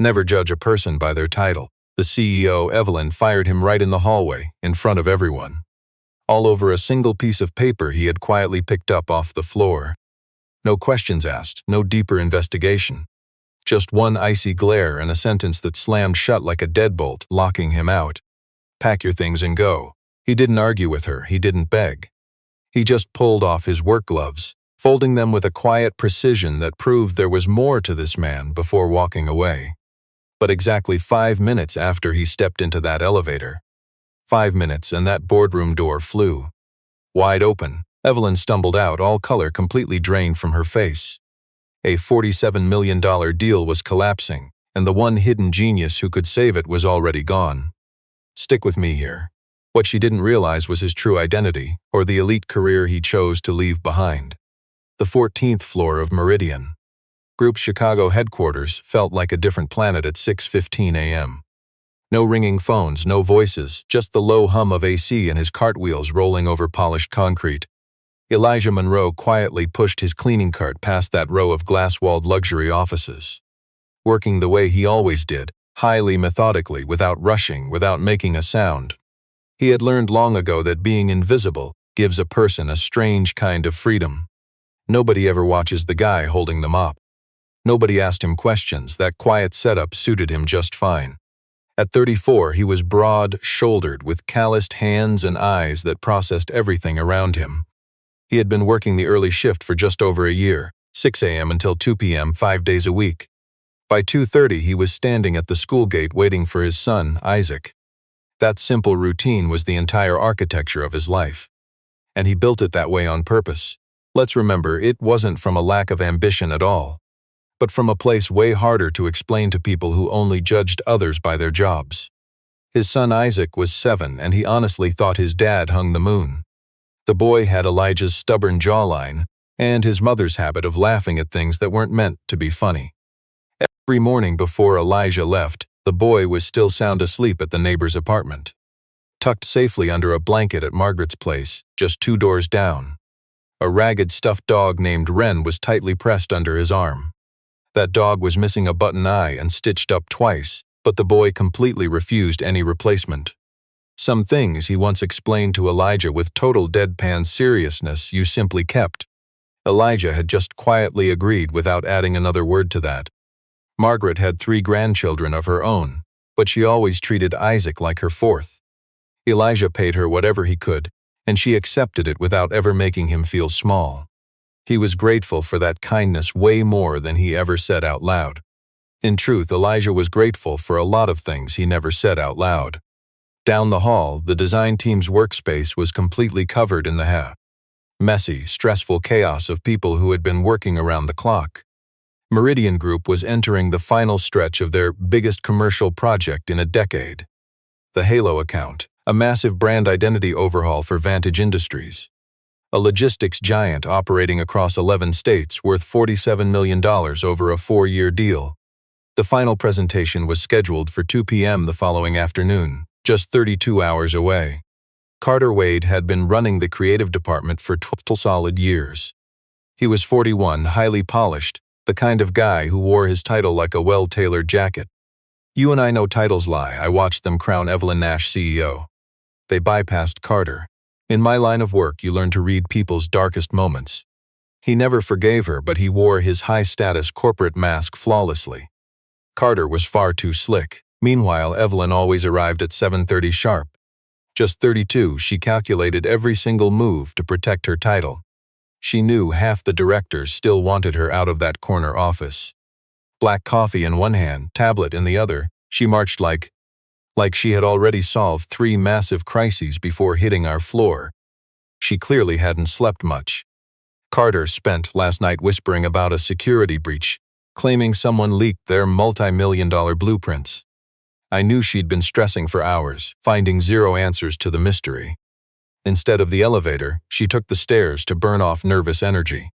Never judge a person by their title. The CEO, Evelyn, fired him right in the hallway, in front of everyone. All over a single piece of paper he had quietly picked up off the floor. No questions asked, no deeper investigation. Just one icy glare and a sentence that slammed shut like a deadbolt, locking him out. Pack your things and go. He didn't argue with her, he didn't beg. He just pulled off his work gloves, folding them with a quiet precision that proved there was more to this man before walking away. But exactly 5 minutes after he stepped into that elevator, 5 minutes and that boardroom door flew wide open. Evelyn stumbled out, all color completely drained from her face. A $47 million deal was collapsing, and the one hidden genius who could save it was already gone. Stick with me here. What she didn't realize was his true identity, or the elite career he chose to leave behind. The 14th floor of Meridian. Group Chicago headquarters felt like a different planet at 6:15 a.m. No ringing phones, no voices, just the low hum of AC and his cartwheels rolling over polished concrete. Elijah Monroe quietly pushed his cleaning cart past that row of glass-walled luxury offices. Working the way he always did, highly methodically, without rushing, without making a sound. He had learned long ago that being invisible gives a person a strange kind of freedom. Nobody ever watches the guy holding the mop. Nobody asked him questions. That quiet setup suited him just fine. At 34, he was broad-shouldered with calloused hands and eyes that processed everything around him. He had been working the early shift for just over a year, 6 a.m. until 2 p.m. 5 days a week. By 2:30, he was standing at the school gate waiting for his son, Isaac. That simple routine was the entire architecture of his life. And he built it that way on purpose. Let's remember, it wasn't from a lack of ambition at all, but from a place way harder to explain to people who only judged others by their jobs. His son Isaac was 7, and he honestly thought his dad hung the moon. The boy had Elijah's stubborn jawline and his mother's habit of laughing at things that weren't meant to be funny. Every morning before Elijah left, the boy was still sound asleep at the neighbor's apartment, tucked safely under a blanket at Margaret's place, just 2 doors down. A ragged stuffed dog named Wren was tightly pressed under his arm. That dog was missing a button eye and stitched up twice, but the boy completely refused any replacement. Some things he once explained to Elijah with total deadpan seriousness you simply kept. Elijah had just quietly agreed without adding another word to that. Margaret had 3 grandchildren of her own, but she always treated Isaac like her 4th. Elijah paid her whatever he could, and she accepted it without ever making him feel small. He was grateful for that kindness way more than he ever said out loud. In truth, Elijah was grateful for a lot of things he never said out loud. Down the hall, the design team's workspace was completely covered in the messy, stressful chaos of people who had been working around the clock. Meridian Group was entering the final stretch of their biggest commercial project in a decade. The Halo account, a massive brand identity overhaul for Vantage Industries. A logistics giant operating across 11 states worth $47 million over a 4-year deal. The final presentation was scheduled for 2 p.m. the following afternoon, just 32 hours away. Carter Wade had been running the creative department for 12 solid years. He was 41, highly polished, the kind of guy who wore his title like a well-tailored jacket. You and I know titles lie. I watched them crown Evelyn Nash CEO. They bypassed Carter. In my line of work, you learn to read people's darkest moments. He never forgave her, but he wore his high-status corporate mask flawlessly. Carter was far too slick. Meanwhile, Evelyn always arrived at 7:30 sharp. Just 32, she calculated every single move to protect her title. She knew half the directors still wanted her out of that corner office. Black coffee in one hand, tablet in the other, she marched like she had already solved 3 massive crises before hitting our floor. She clearly hadn't slept much. Carter spent last night whispering about a security breach, claiming someone leaked their multi-million-dollar blueprints. I knew she'd been stressing for hours, finding 0 answers to the mystery. Instead of the elevator, she took the stairs to burn off nervous energy.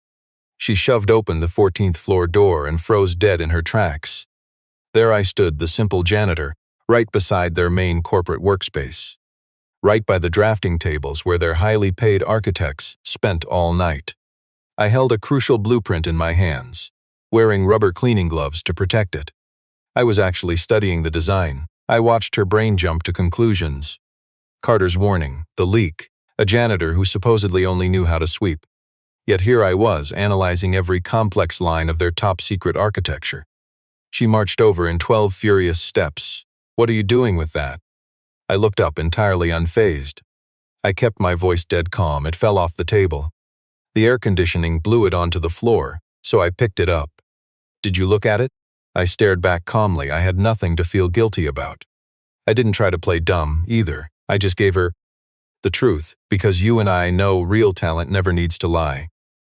She shoved open the 14th floor door and froze dead in her tracks. There I stood, the simple janitor, right beside their main corporate workspace. Right by the drafting tables where their highly paid architects spent all night. I held a crucial blueprint in my hands, wearing rubber cleaning gloves to protect it. I was actually studying the design. I watched her brain jump to conclusions. Carter's warning, the leak, a janitor who supposedly only knew how to sweep. Yet here I was, analyzing every complex line of their top-secret architecture. She marched over in 12 furious steps. "What are you doing with that?" I looked up, entirely unfazed. I kept my voice dead calm. It fell off the table. The air conditioning blew it onto the floor, so I picked it up. "Did you look at it?" I stared back calmly. I had nothing to feel guilty about. I didn't try to play dumb, either. I just gave her the truth, because you and I know real talent never needs to lie.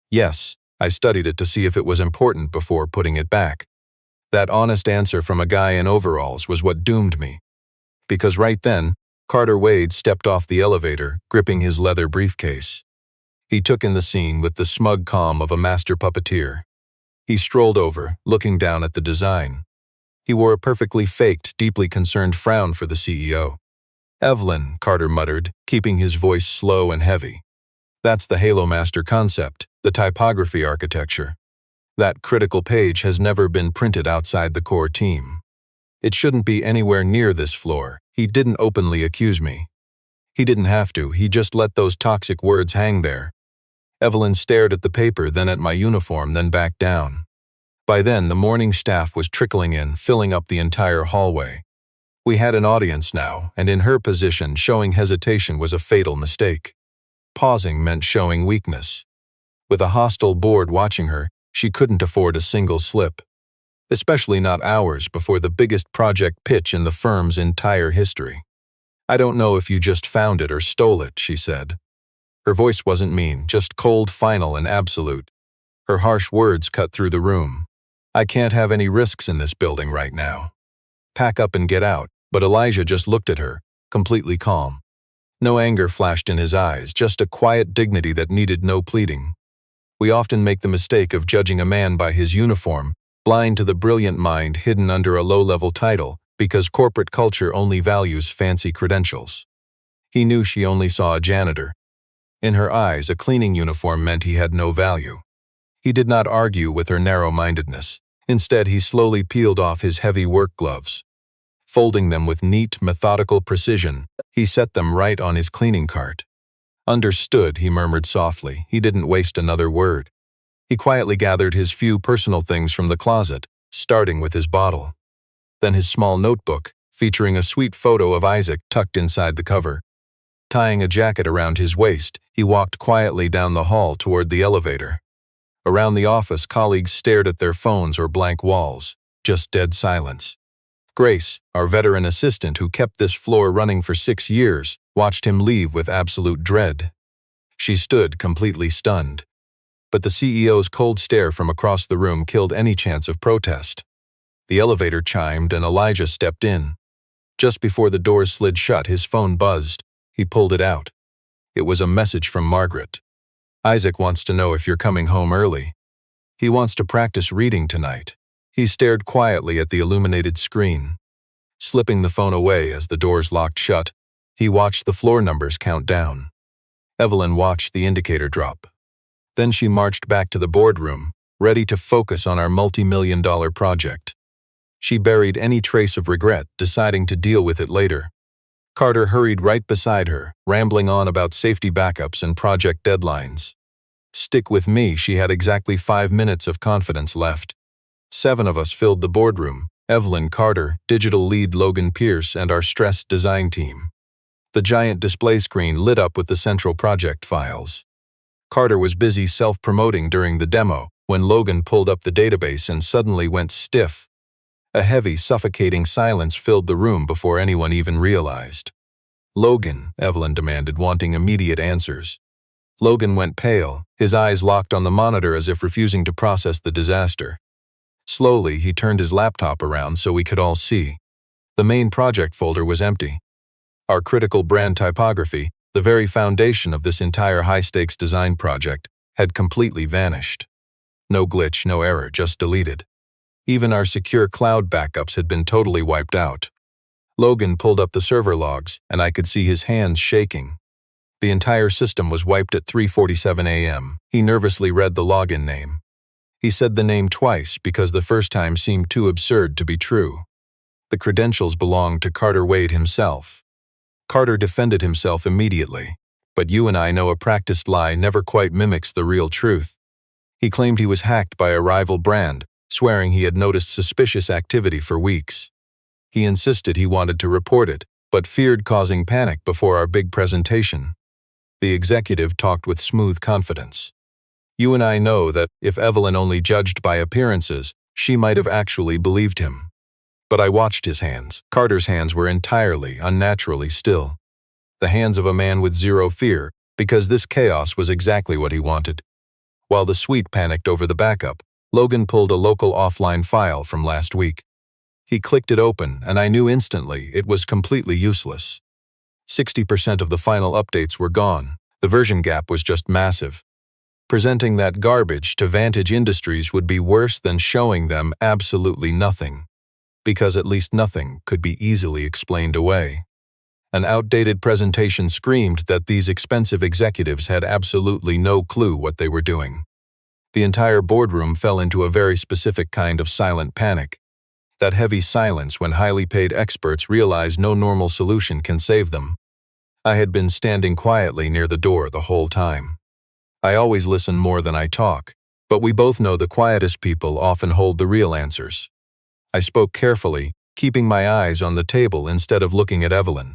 Yes, I studied it to see if it was important before putting it back. That honest answer from a guy in overalls was what doomed me. Because right then, Carter Wade stepped off the elevator, gripping his leather briefcase. He took in the scene with the smug calm of a master puppeteer. He strolled over, looking down at the design. He wore a perfectly faked, deeply concerned frown for the CEO. "Evelyn," Carter muttered, keeping his voice slow and heavy. "That's the Halo Master concept, the typography architecture. That critical page has never been printed outside the core team. It shouldn't be anywhere near this floor." He didn't openly accuse me. He didn't have to. He just let those toxic words hang there. Evelyn stared at the paper, then at my uniform, then back down. By then, the morning staff was trickling in, filling up the entire hallway. We had an audience now, and in her position, showing hesitation was a fatal mistake. Pausing meant showing weakness. With a hostile board watching her, she couldn't afford a single slip. Especially not hours before the biggest project pitch in the firm's entire history. "I don't know if you just found it or stole it," she said. Her voice wasn't mean, just cold, final, and absolute. Her harsh words cut through the room. "I can't have any risks in this building right now. Pack up and get out." But Elijah just looked at her, completely calm. No anger flashed in his eyes, just a quiet dignity that needed no pleading. We often make the mistake of judging a man by his uniform, blind to the brilliant mind hidden under a low-level title, because corporate culture only values fancy credentials. He knew she only saw a janitor. In her eyes, a cleaning uniform meant he had no value. He did not argue with her narrow-mindedness. Instead, he slowly peeled off his heavy work gloves. Folding them with neat, methodical precision, he set them right on his cleaning cart. "Understood," he murmured softly. He didn't waste another word. He quietly gathered his few personal things from the closet, starting with his bottle. Then his small notebook, featuring a sweet photo of Isaac tucked inside the cover. Tying a jacket around his waist, he walked quietly down the hall toward the elevator. Around the office, colleagues stared at their phones or blank walls, just dead silence. Grace, our veteran assistant who kept this floor running for 6 years, watched him leave with absolute dread. She stood completely stunned. But the CEO's cold stare from across the room killed any chance of protest. The elevator chimed and Elijah stepped in. Just before the doors slid shut, his phone buzzed. He pulled it out. It was a message from Margaret. "Isaac wants to know if you're coming home early. He wants to practice reading tonight." He stared quietly at the illuminated screen. Slipping the phone away as the doors locked shut, he watched the floor numbers count down. Evelyn watched the indicator drop. Then she marched back to the boardroom, ready to focus on our multi-million-dollar project. She buried any trace of regret, deciding to deal with it later. Carter hurried right beside her, rambling on about safety backups and project deadlines. "Stick with me," she had exactly 5 minutes of confidence left. 7 of us filled the boardroom: Evelyn, Carter, digital lead Logan Pierce, and our stressed design team. The giant display screen lit up with the central project files. Carter was busy self-promoting during the demo when Logan pulled up the database and suddenly went stiff. A heavy, suffocating silence filled the room before anyone even realized. "Logan," Evelyn demanded, wanting immediate answers. Logan went pale, his eyes locked on the monitor as if refusing to process the disaster. Slowly, he turned his laptop around so we could all see. The main project folder was empty. Our critical brand typography, the very foundation of this entire high-stakes design project, had completely vanished. No glitch, no error, just deleted. Even our secure cloud backups had been totally wiped out. Logan pulled up the server logs, and I could see his hands shaking. The entire system was wiped at 3:47 a.m. He nervously read the login name. He said the name twice because the first time seemed too absurd to be true. The credentials belonged to Carter Wade himself. Carter defended himself immediately, but you and I know a practiced lie never quite mimics the real truth. He claimed he was hacked by a rival brand, swearing he had noticed suspicious activity for weeks. He insisted he wanted to report it, but feared causing panic before our big presentation. The executive talked with smooth confidence. You and I know that if Evelyn only judged by appearances, she might have actually believed him. But I watched his hands. Carter's hands were entirely, unnaturally still. The hands of a man with zero fear, because this chaos was exactly what he wanted. While the suite panicked over the backup, Logan pulled a local offline file from last week. He clicked it open, and I knew instantly it was completely useless. 60% of the final updates were gone. The version gap was just massive. Presenting that garbage to Vantage Industries would be worse than showing them absolutely nothing, because at least nothing could be easily explained away. An outdated presentation screamed that these expensive executives had absolutely no clue what they were doing. The entire boardroom fell into a very specific kind of silent panic. That heavy silence when highly paid experts realize no normal solution can save them. I had been standing quietly near the door the whole time. I always listen more than I talk, but we both know the quietest people often hold the real answers. I spoke carefully, keeping my eyes on the table instead of looking at Evelyn.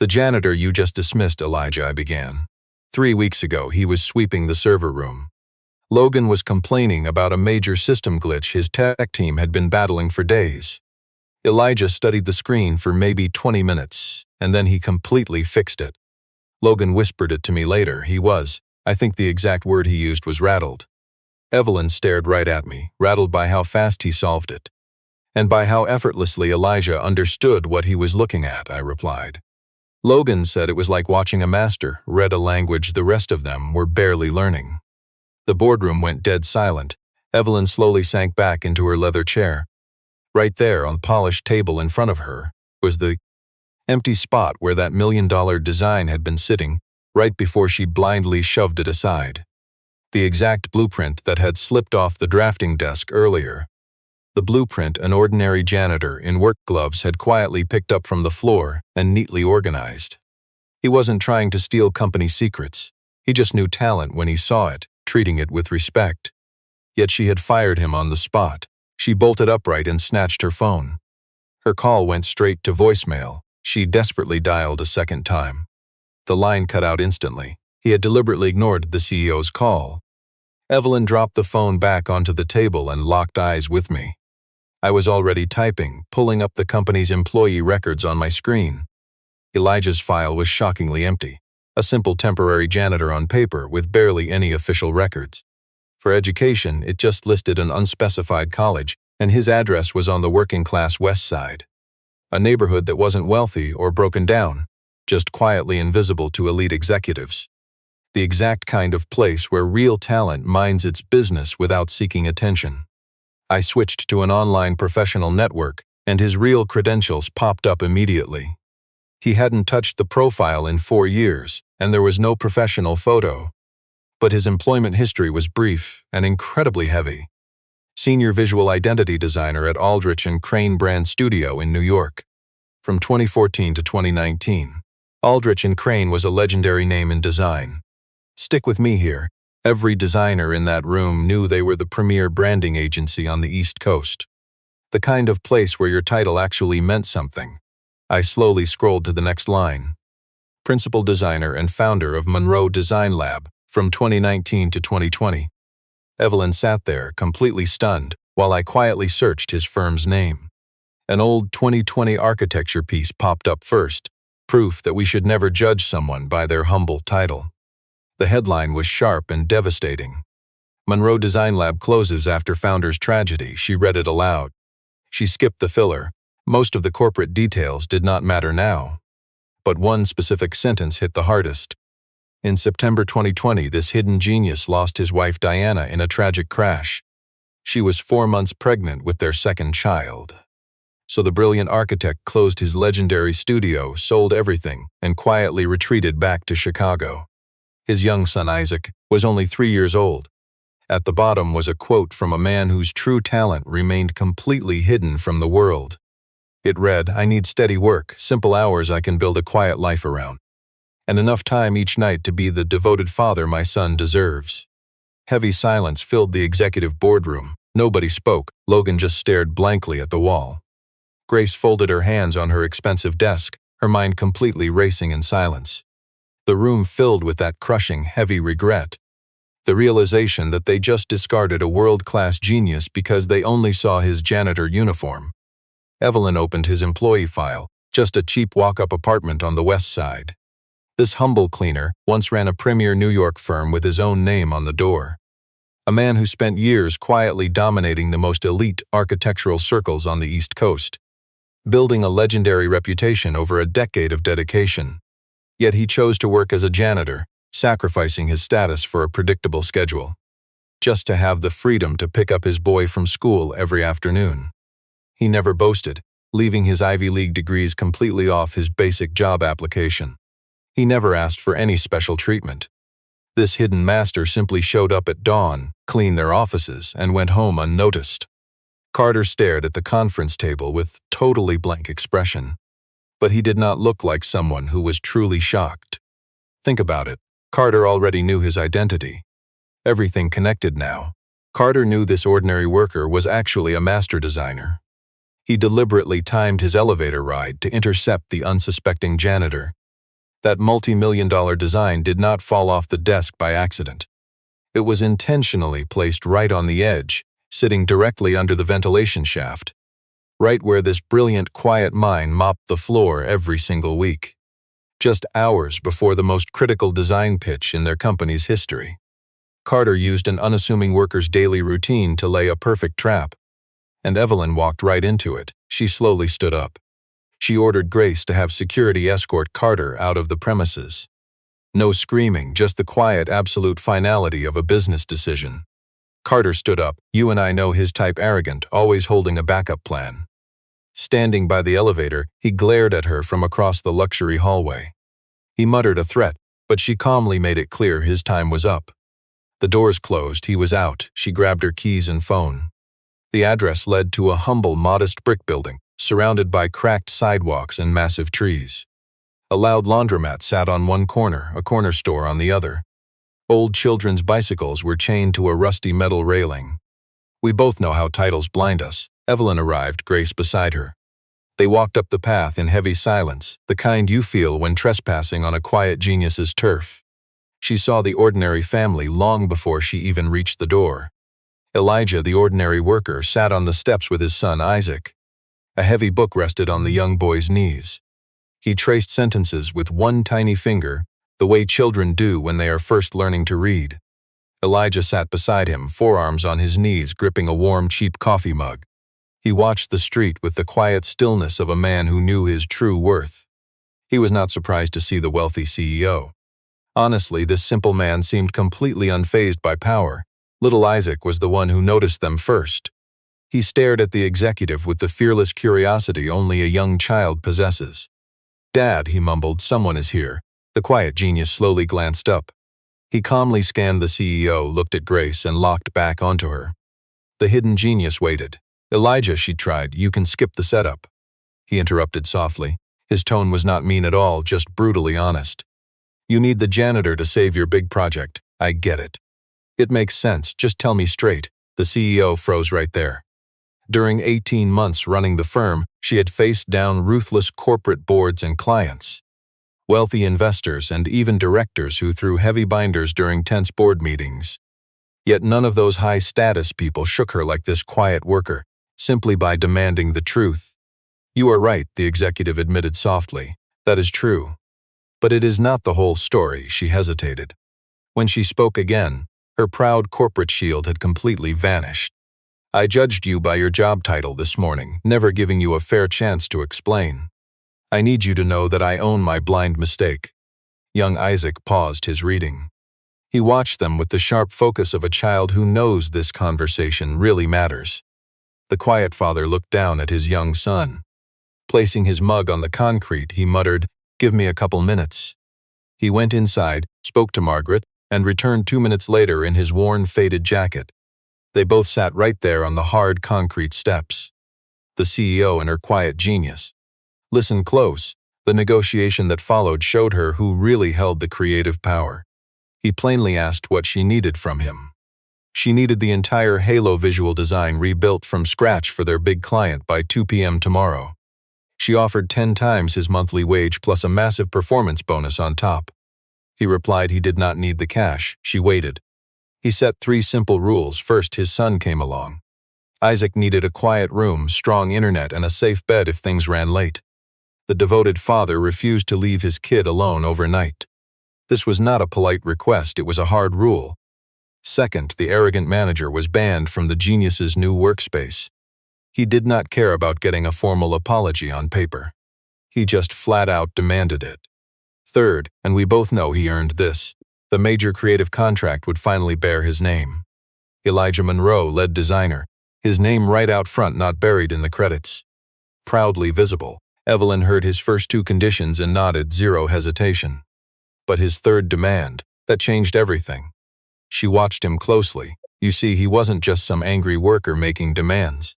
"The janitor you just dismissed, Elijah," I began. 3 weeks ago, he was sweeping the server room. Logan was complaining about a major system glitch his tech team had been battling for days. Elijah studied the screen for maybe 20 minutes, and then he completely fixed it. Logan whispered it to me later. I think the exact word he used was rattled. Evelyn stared right at me, rattled by how fast he solved it. And by how effortlessly Elijah understood what he was looking at, I replied. Logan said it was like watching a master read a language the rest of them were barely learning. The boardroom went dead silent. Evelyn slowly sank back into her leather chair. Right there on the polished table in front of her was the empty spot where that $1 million design had been sitting, right before she blindly shoved it aside. The exact blueprint that had slipped off the drafting desk earlier. The blueprint an ordinary janitor in work gloves had quietly picked up from the floor and neatly organized. He wasn't trying to steal company secrets. He just knew talent when he saw it, treating it with respect. Yet she had fired him on the spot. She bolted upright and snatched her phone. Her call went straight to voicemail. She desperately dialed a second time. The line cut out instantly. He had deliberately ignored the CEO's call. Evelyn dropped the phone back onto the table and locked eyes with me. I was already typing, pulling up the company's employee records on my screen. Elijah's file was shockingly empty. A simple temporary janitor on paper with barely any official records. For education, it just listed an unspecified college, and his address was on the working-class West Side. A neighborhood that wasn't wealthy or broken down, just quietly invisible to elite executives. The exact kind of place where real talent minds its business without seeking attention. I switched to an online professional network, and his real credentials popped up immediately. He hadn't touched the profile in 4 years, and there was no professional photo. But his employment history was brief and incredibly heavy. Senior visual identity designer at Aldrich & Crane Brand Studio in New York. From 2014 to 2019. Aldrich & Crane was a legendary name in design. Stick with me here. Every designer in that room knew they were the premier branding agency on the East Coast. The kind of place where your title actually meant something. I slowly scrolled to the next line. Principal designer and founder of Monroe Design Lab from 2019 to 2020. Evelyn sat there, completely stunned, while I quietly searched his firm's name. An old 2020 architecture piece popped up first, proof that we should never judge someone by their humble title. The headline was sharp and devastating. Monroe Design Lab closes after founder's tragedy. She read it aloud. She skipped the filler. Most of the corporate details did not matter now. But one specific sentence hit the hardest. In September 2020, this hidden genius lost his wife Diana in a tragic crash. She was 4 months pregnant with their second child. So the brilliant architect closed his legendary studio, sold everything, and quietly retreated back to Chicago. His young son Isaac was only 3 years old. At the bottom was a quote from a man whose true talent remained completely hidden from the world. It read, "I need steady work, simple hours I can build a quiet life around, and enough time each night to be the devoted father my son deserves." Heavy silence filled the executive boardroom. Nobody spoke. Logan just stared blankly at the wall. Grace folded her hands on her expensive desk, her mind completely racing in silence. The room filled with that crushing, heavy regret. The realization that they just discarded a world-class genius because they only saw his janitor uniform. Evelyn opened his employee file, just a cheap walk-up apartment on the west side. This humble cleaner once ran a premier New York firm with his own name on the door. A man who spent years quietly dominating the most elite architectural circles on the East Coast, building a legendary reputation over a decade of dedication. Yet he chose to work as a janitor, sacrificing his status for a predictable schedule, just to have the freedom to pick up his boy from school every afternoon. He never boasted, leaving his Ivy League degrees completely off his basic job application. He never asked for any special treatment. This hidden master simply showed up at dawn, cleaned their offices, and went home unnoticed. Carter stared at the conference table with totally blank expression. But he did not look like someone who was truly shocked. Think about it. Carter already knew his identity. Everything connected now. Carter knew this ordinary worker was actually a master designer. He deliberately timed his elevator ride to intercept the unsuspecting janitor. That multi-million-dollar design did not fall off the desk by accident. It was intentionally placed right on the edge, sitting directly under the ventilation shaft, right where this brilliant, quiet mind mopped the floor every single week. Just hours before the most critical design pitch in their company's history. Carter used an unassuming worker's daily routine to lay a perfect trap. And Evelyn walked right into it. She slowly stood up. She ordered Grace to have security escort Carter out of the premises. No screaming, just the quiet, absolute finality of a business decision. Carter stood up. You and I know his type, arrogant, always holding a backup plan. Standing by the elevator, he glared at her from across the luxury hallway. He muttered a threat, but she calmly made it clear his time was up. The doors closed, he was out. She grabbed her keys and phone. The address led to a humble, modest brick building, surrounded by cracked sidewalks and massive trees. A loud laundromat sat on one corner, a corner store on the other. Old children's bicycles were chained to a rusty metal railing. We both know how titles blind us. Evelyn arrived, Grace beside her. They walked up the path in heavy silence, the kind you feel when trespassing on a quiet genius's turf. She saw the ordinary family long before she even reached the door. Elijah, the ordinary worker, sat on the steps with his son Isaac. A heavy book rested on the young boy's knees. He traced sentences with one tiny finger, the way children do when they are first learning to read. Elijah sat beside him, forearms on his knees, gripping a warm, cheap coffee mug. He watched the street with the quiet stillness of a man who knew his true worth. He was not surprised to see the wealthy CEO. Honestly, this simple man seemed completely unfazed by power. Little Isaac was the one who noticed them first. He stared at the executive with the fearless curiosity only a young child possesses. "Dad," he mumbled, "someone is here." The quiet genius slowly glanced up. He calmly scanned the CEO, looked at Grace, and locked back onto her. The hidden genius waited. "Elijah," she tried, "you can skip the setup." He interrupted softly. His tone was not mean at all, just brutally honest. "You need the janitor to save your big project. I get it. It makes sense, just tell me straight." The CEO froze right there. During 18 months running the firm, she had faced down ruthless corporate boards and clients. Wealthy investors and even directors who threw heavy binders during tense board meetings. Yet none of those high-status people shook her like this quiet worker, simply by demanding the truth. "You are right," the executive admitted softly. "That is true. But it is not the whole story." She hesitated. When she spoke again, her proud corporate shield had completely vanished. "I judged you by your job title this morning, never giving you a fair chance to explain. I need you to know that I own my blind mistake." Young Isaac paused his reading. He watched them with the sharp focus of a child who knows this conversation really matters. The quiet father looked down at his young son. Placing his mug on the concrete, he muttered, "Give me a couple minutes." He went inside, spoke to Margaret, and returned 2 minutes later in his worn, faded jacket. They both sat right there on the hard concrete steps. The CEO and her quiet genius. Listen close. The negotiation that followed showed her who really held the creative power. He plainly asked what she needed from him. She needed the entire Halo visual design rebuilt from scratch for their big client by 2 p.m. tomorrow. She offered 10 times his monthly wage plus a massive performance bonus on top. He replied he did not need the cash. She waited. He set 3 simple rules. First, his son came along. Isaac needed a quiet room, strong internet, and a safe bed if things ran late. The devoted father refused to leave his kid alone overnight. This was not a polite request, it was a hard rule. Second, the arrogant manager was banned from the genius's new workspace. He did not care about getting a formal apology on paper. He just flat out demanded it. Third, and we both know he earned this, the major creative contract would finally bear his name. Elijah Monroe, lead designer, his name right out front, not buried in the credits. Proudly visible, Evelyn heard his first 2 conditions and nodded, zero hesitation. But his third demand, that changed everything. She watched him closely. You see, he wasn't just some angry worker making demands.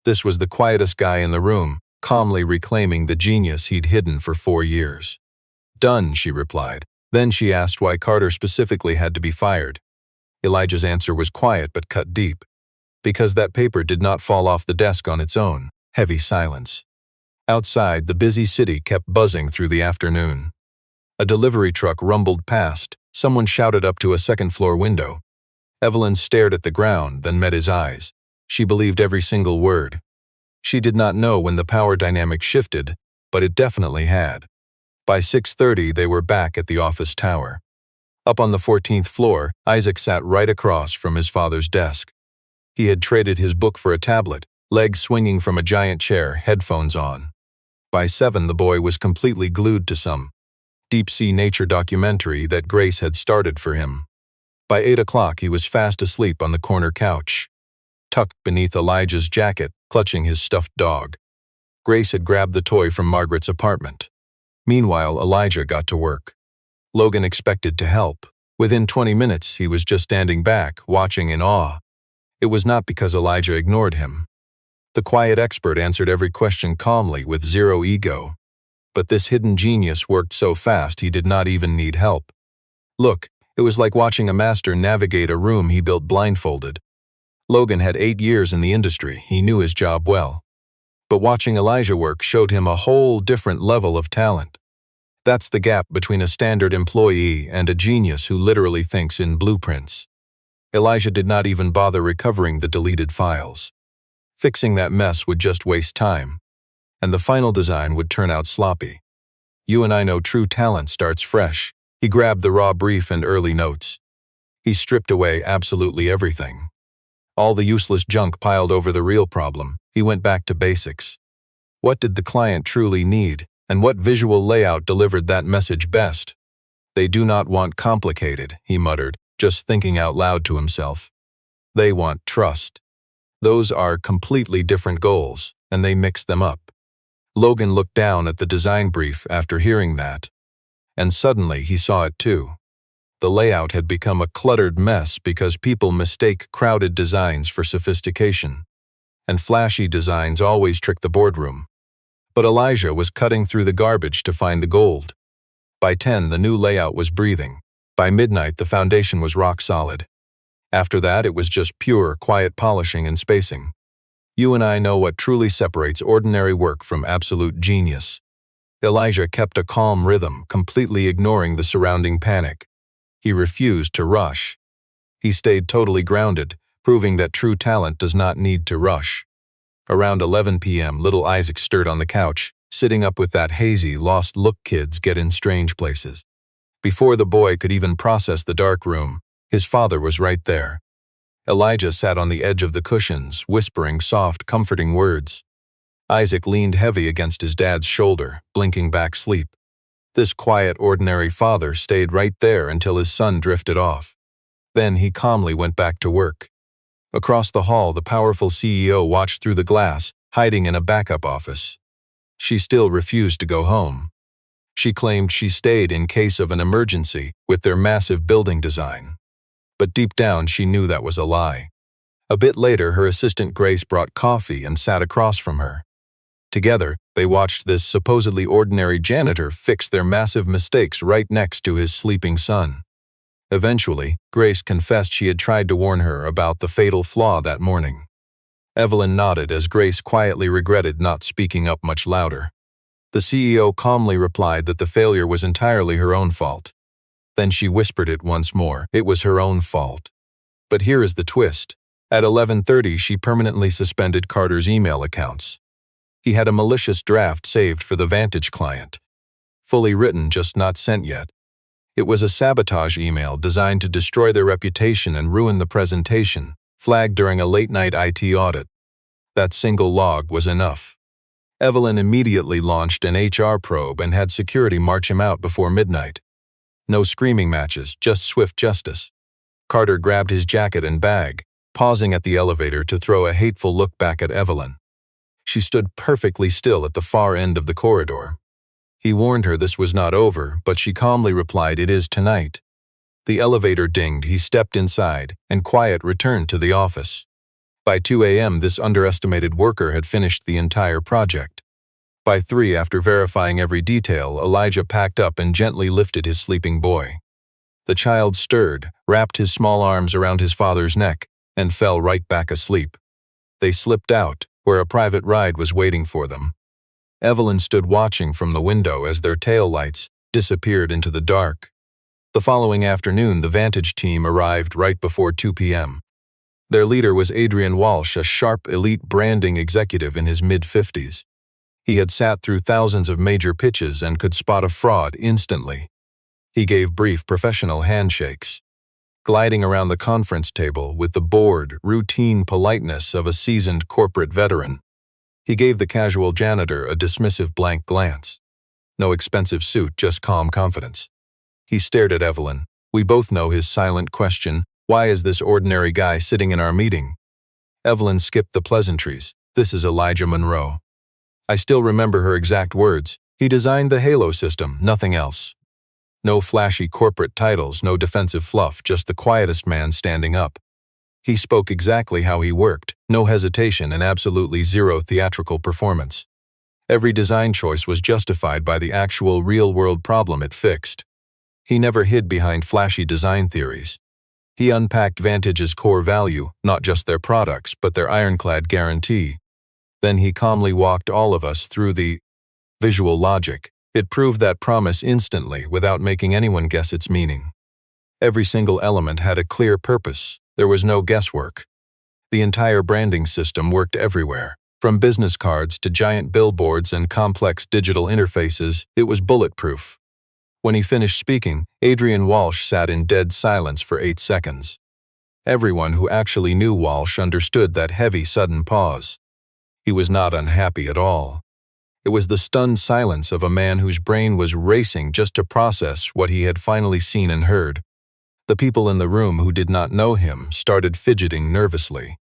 This was the quietest guy in the room, calmly reclaiming the genius he'd hidden for 4 years. Done, she replied. Then she asked why Carter specifically had to be fired. Elijah's answer was quiet but cut deep. Because that paper did not fall off the desk on its own. Heavy silence. Outside, the busy city kept buzzing through the afternoon. A delivery truck rumbled past. Someone shouted up to a second-floor window. Evelyn stared at the ground, then met his eyes. She believed every single word. She did not know when the power dynamic shifted, but it definitely had. By 6:30, they were back at the office tower. Up on the 14th floor, Isaac sat right across from his father's desk. He had traded his book for a tablet, legs swinging from a giant chair, headphones on. By 7, the boy was completely glued to some deep-sea nature documentary that Grace had started for him. By 8 o'clock, he was fast asleep on the corner couch, tucked beneath Elijah's jacket, clutching his stuffed dog. Grace had grabbed the toy from Margaret's apartment. Meanwhile, Elijah got to work. Logan expected to help. Within 20 minutes, he was just standing back, watching in awe. It was not because Elijah ignored him. The quiet expert answered every question calmly with zero ego. But this hidden genius worked so fast he did not even need help. Look, it was like watching a master navigate a room he built blindfolded. Logan had 8 years in the industry, he knew his job well. But watching Elijah work showed him a whole different level of talent. That's the gap between a standard employee and a genius who literally thinks in blueprints. Elijah did not even bother recovering the deleted files. Fixing that mess would just waste time, and the final design would turn out sloppy. You and I know true talent starts fresh. He grabbed the raw brief and early notes. He stripped away absolutely everything. All the useless junk piled over the real problem. He went back to basics. What did the client truly need, and what visual layout delivered that message best? They do not want complicated, he muttered, just thinking out loud to himself. They want trust. Those are completely different goals, and they mix them up. Logan looked down at the design brief after hearing that. And suddenly he saw it too. The layout had become a cluttered mess because people mistake crowded designs for sophistication. And flashy designs always trick the boardroom. But Elijah was cutting through the garbage to find the gold. By 10, the new layout was breathing. By midnight, the foundation was rock solid. After that, it was just pure, quiet polishing and spacing. You and I know what truly separates ordinary work from absolute genius. Elijah kept a calm rhythm, completely ignoring the surrounding panic. He refused to rush. He stayed totally grounded, proving that true talent does not need to rush. Around 11 p.m., little Isaac stirred on the couch, sitting up with that hazy, lost look kids get in strange places. Before the boy could even process the dark room, his father was right there. Elijah sat on the edge of the cushions, whispering soft, comforting words. Isaac leaned heavy against his dad's shoulder, blinking back sleep. This quiet, ordinary father stayed right there until his son drifted off. Then he calmly went back to work. Across the hall, the powerful CEO watched through the glass, hiding in a backup office. She still refused to go home. She claimed she stayed in case of an emergency with their massive building design. But deep down she knew that was a lie. A bit later, her assistant Grace brought coffee and sat across from her. Together, they watched this supposedly ordinary janitor fix their massive mistakes right next to his sleeping son. Eventually, Grace confessed she had tried to warn her about the fatal flaw that morning. Evelyn nodded as Grace quietly regretted not speaking up much louder. The CEO calmly replied that the failure was entirely her own fault. Then she whispered it once more. It was her own fault. But here is the twist. At 11:30, she permanently suspended Carter's email accounts. He had a malicious draft saved for the Vantage client. Fully written, just not sent yet. It was a sabotage email designed to destroy their reputation and ruin the presentation, flagged during a late-night IT audit. That single log was enough. Evelyn immediately launched an HR probe and had security march him out before midnight. No screaming matches, just swift justice. Carter grabbed his jacket and bag, pausing at the elevator to throw a hateful look back at Evelyn. She stood perfectly still at the far end of the corridor. He warned her this was not over, but she calmly replied, "It is tonight." The elevator dinged, he stepped inside, and quiet returned to the office. By 2 a.m., this underestimated worker had finished the entire project. By 3, after verifying every detail, Elijah packed up and gently lifted his sleeping boy. The child stirred, wrapped his small arms around his father's neck, and fell right back asleep. They slipped out, where a private ride was waiting for them. Evelyn stood watching from the window as their taillights disappeared into the dark. The following afternoon, the Vantage team arrived right before 2 p.m. Their leader was Adrian Walsh, a sharp elite branding executive in his mid-50s. He had sat through thousands of major pitches and could spot a fraud instantly. He gave brief professional handshakes, gliding around the conference table with the bored, routine politeness of a seasoned corporate veteran. He gave the casual janitor a dismissive blank glance. No expensive suit, just calm confidence. He stared at Evelyn. We both know his silent question, "Why is this ordinary guy sitting in our meeting?" Evelyn skipped the pleasantries. "This is Elijah Monroe." I still remember her exact words. "He designed the Halo system, nothing else." No flashy corporate titles, no defensive fluff, just the quietest man standing up. He spoke exactly how he worked, no hesitation and absolutely zero theatrical performance. Every design choice was justified by the actual real-world problem it fixed. He never hid behind flashy design theories. He unpacked Vantage's core value, not just their products, but their ironclad guarantee. Then he calmly walked all of us through the visual logic. It proved that promise instantly without making anyone guess its meaning. Every single element had a clear purpose. There was no guesswork. The entire branding system worked everywhere. From business cards to giant billboards and complex digital interfaces, it was bulletproof. When he finished speaking, Adrian Walsh sat in dead silence for 8 seconds. Everyone who actually knew Walsh understood that heavy, sudden pause. He was not unhappy at all. It was the stunned silence of a man whose brain was racing just to process what he had finally seen and heard. The people in the room who did not know him started fidgeting nervously.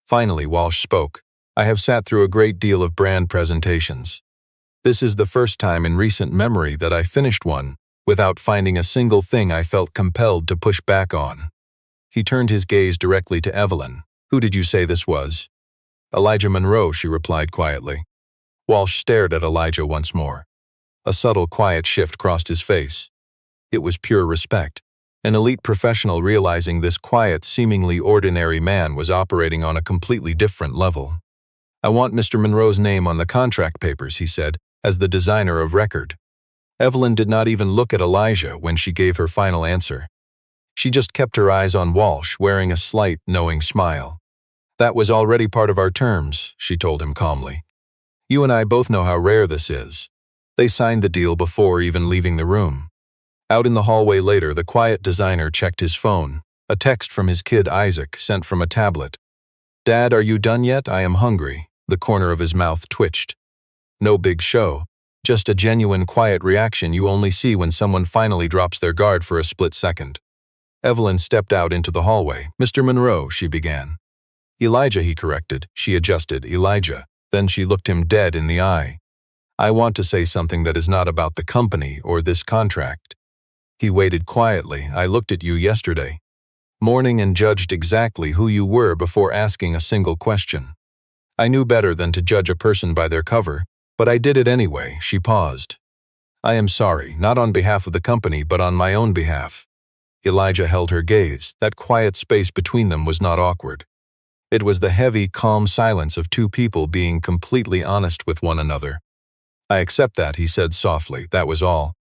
Finally, Walsh spoke. "I have sat through a great deal of brand presentations. This is the first time in recent memory that I finished one without finding a single thing I felt compelled to push back on." He turned his gaze directly to Evelyn. "Who did you say this was?" "Elijah Monroe," she replied quietly. Walsh stared at Elijah once more. A subtle, quiet shift crossed his face. It was pure respect. An elite professional realizing this quiet, seemingly ordinary man was operating on a completely different level. "I want Mr. Monroe's name on the contract papers," he said, "as the designer of record." Evelyn did not even look at Elijah when she gave her final answer. She just kept her eyes on Walsh, wearing a slight, knowing smile. "That was already part of our terms," she told him calmly. "You and I both know how rare this is." They signed the deal before even leaving the room. Out in the hallway later, the quiet designer checked his phone. A text from his kid Isaac, sent from a tablet. "Dad, are you done yet? I am hungry." The corner of his mouth twitched. No big show, just a genuine quiet reaction you only see when someone finally drops their guard for a split second. Evelyn stepped out into the hallway. "Mr. Monroe," she began. "Elijah," he corrected. She adjusted, "Elijah." Then she looked him dead in the eye. I want to say something that is not about the company or this contract. He waited quietly. I looked at you yesterday morning and judged exactly who you were before asking a single question. I knew better than to judge a person by their cover, but I did it anyway. She paused. I am sorry, not on behalf of the company, but on my own behalf. Elijah held her gaze. That quiet space between them was not awkward. It was the heavy, calm silence of two people being completely honest with one another. I accept that, he said softly. That was all.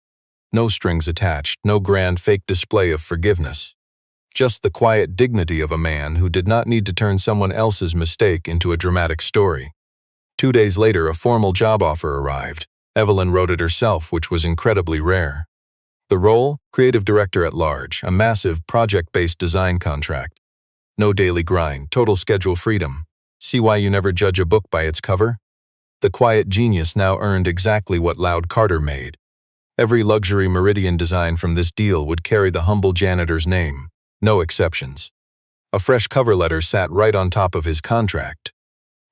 No strings attached, no grand fake display of forgiveness. Just the quiet dignity of a man who did not need to turn someone else's mistake into a dramatic story. 2 days later, a formal job offer arrived. Evelyn wrote it herself, which was incredibly rare. The role? Creative Director at Large, a massive project-based design contract. No daily grind, total schedule freedom. See why you never judge a book by its cover? The quiet genius now earned exactly what Loud Carter made. Every luxury Meridian design from this deal would carry the humble janitor's name. No exceptions. A fresh cover letter sat right on top of his contract.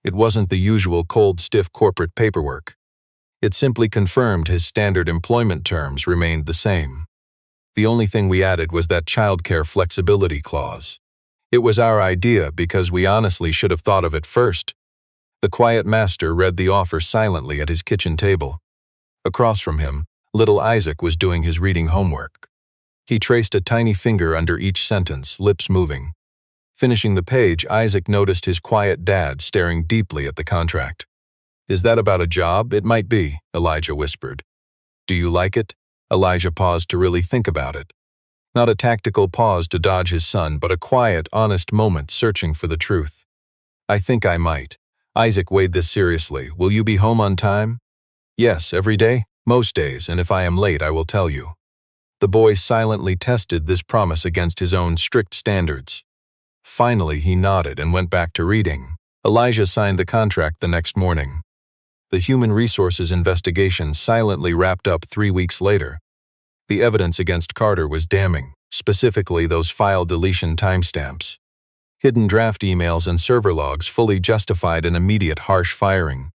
It wasn't the usual cold, stiff corporate paperwork. It simply confirmed his standard employment terms remained the same. The only thing we added was that childcare flexibility clause. It was our idea because we honestly should have thought of it first. The quiet master read the offer silently at his kitchen table. Across from him, little Isaac was doing his reading homework. He traced a tiny finger under each sentence, lips moving. Finishing the page, Isaac noticed his quiet dad staring deeply at the contract. Is that about a job? It might be, Elijah whispered. Do you like it? Elijah paused to really think about it. Not a tactical pause to dodge his son, but a quiet, honest moment searching for the truth. I think I might. Isaac weighed this seriously. Will you be home on time? Yes, every day? Most days, and if I am late, I will tell you. The boy silently tested this promise against his own strict standards. Finally, he nodded and went back to reading. Elijah signed the contract the next morning. The Human Resources investigation silently wrapped up 3 weeks later. The evidence against Carter was damning, specifically those file deletion timestamps. Hidden draft emails and server logs fully justified an immediate harsh firing.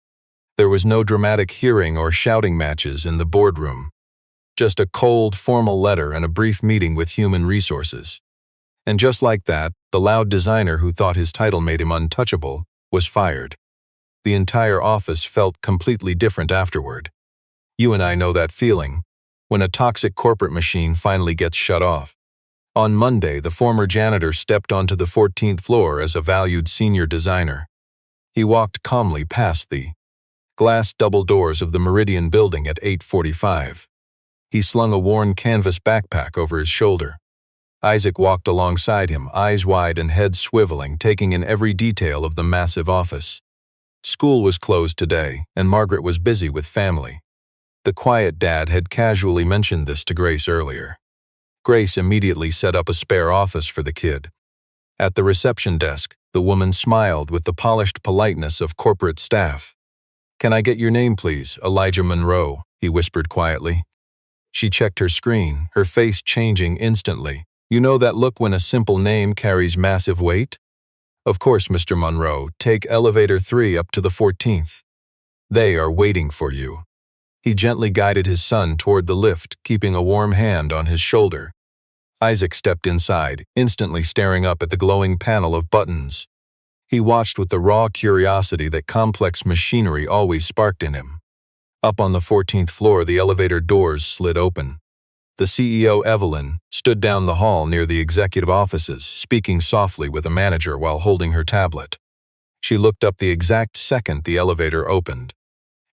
There was no dramatic hearing or shouting matches in the boardroom. Just a cold, formal letter and a brief meeting with Human Resources. And just like that, the loud designer who thought his title made him untouchable was fired. The entire office felt completely different afterward. You and I know that feeling, when a toxic corporate machine finally gets shut off. On Monday, the former janitor stepped onto the 14th floor as a valued senior designer. He walked calmly past the glass double doors of the Meridian building at 8:45. He slung a worn canvas backpack over his shoulder. Isaac walked alongside him, eyes wide and head swiveling, taking in every detail of the massive office. School was closed today, and Margaret was busy with family. The quiet dad had casually mentioned this to Grace earlier. Grace immediately set up a spare office for the kid. At the reception desk, the woman smiled with the polished politeness of corporate staff. Can I get your name, please? Elijah Monroe, he whispered quietly. She checked her screen, her face changing instantly. You know that look when a simple name carries massive weight? Of course, Mr. Monroe. Take elevator 3 up to the 14th. They are waiting for you. He gently guided his son toward the lift, keeping a warm hand on his shoulder. Isaac stepped inside, instantly staring up at the glowing panel of buttons. He watched with the raw curiosity that complex machinery always sparked in him. Up on the 14th floor, the elevator doors slid open. The CEO Evelyn stood down the hall near the executive offices, speaking softly with a manager while holding her tablet. She looked up the exact second the elevator opened.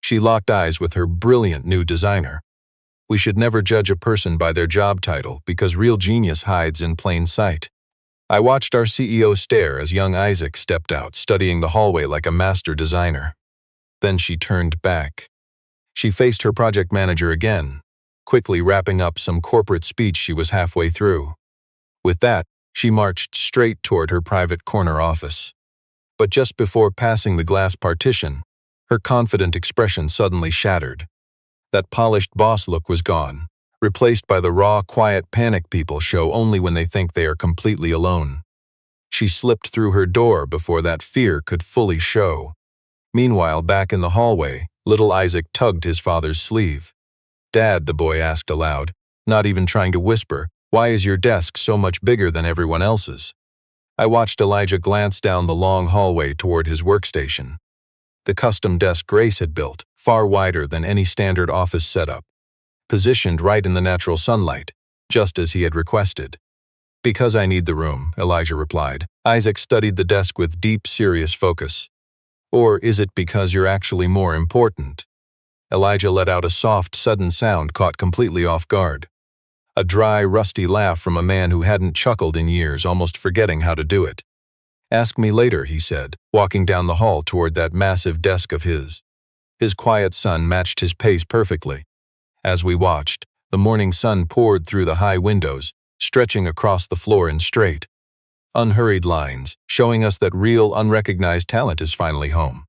She locked eyes with her brilliant new designer. We should never judge a person by their job title because real genius hides in plain sight. I watched our CEO stare as young Isaac stepped out, studying the hallway like a master designer. Then she turned back. She faced her project manager again, quickly wrapping up some corporate speech she was halfway through. With that, she marched straight toward her private corner office. But just before passing the glass partition, her confident expression suddenly shattered. That polished boss look was gone, replaced by the raw, quiet panic people show only when they think they are completely alone. She slipped through her door before that fear could fully show. Meanwhile, back in the hallway, Little Isaac tugged his father's sleeve. "Dad," the boy asked aloud, not even trying to whisper, "why is your desk so much bigger than everyone else's?" I watched Elijah glance down the long hallway toward his workstation. The custom desk Grace had built, far wider than any standard office setup, positioned right in the natural sunlight, just as he had requested. "Because I need the room," Elijah replied. Isaac studied the desk with deep, serious focus. "Or is it because you're actually more important?" Elijah let out a soft, sudden sound caught completely off guard. A dry, rusty laugh from a man who hadn't chuckled in years, almost forgetting how to do it. "Ask me later," he said, walking down the hall toward that massive desk of his. His quiet sun matched his pace perfectly. As we watched, the morning sun poured through the high windows, stretching across the floor in straight, unhurried lines, showing us that real, unrecognized talent is finally home.